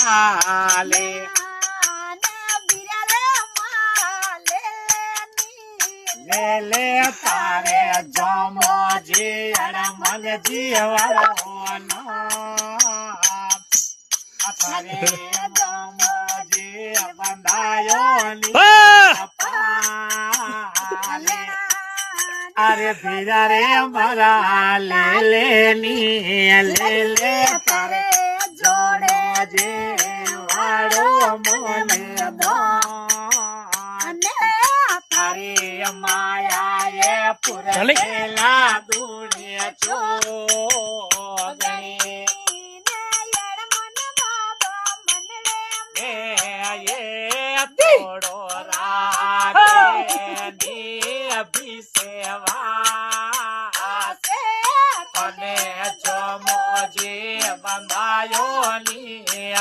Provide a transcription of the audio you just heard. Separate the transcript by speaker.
Speaker 1: આલે લે લે તારે જમો જી અરમલ જીવવાનો તારે જમો જી બંધાયો ની પાલે અરે ભીરા રે મારા લે લે ની લે લે તારે જોડે જે વાળો મને તારી માયા એ પુરેલા દુનિયા છો થોડો રાગે ની અભિસેવા અને જો મોજી બંધાયો ની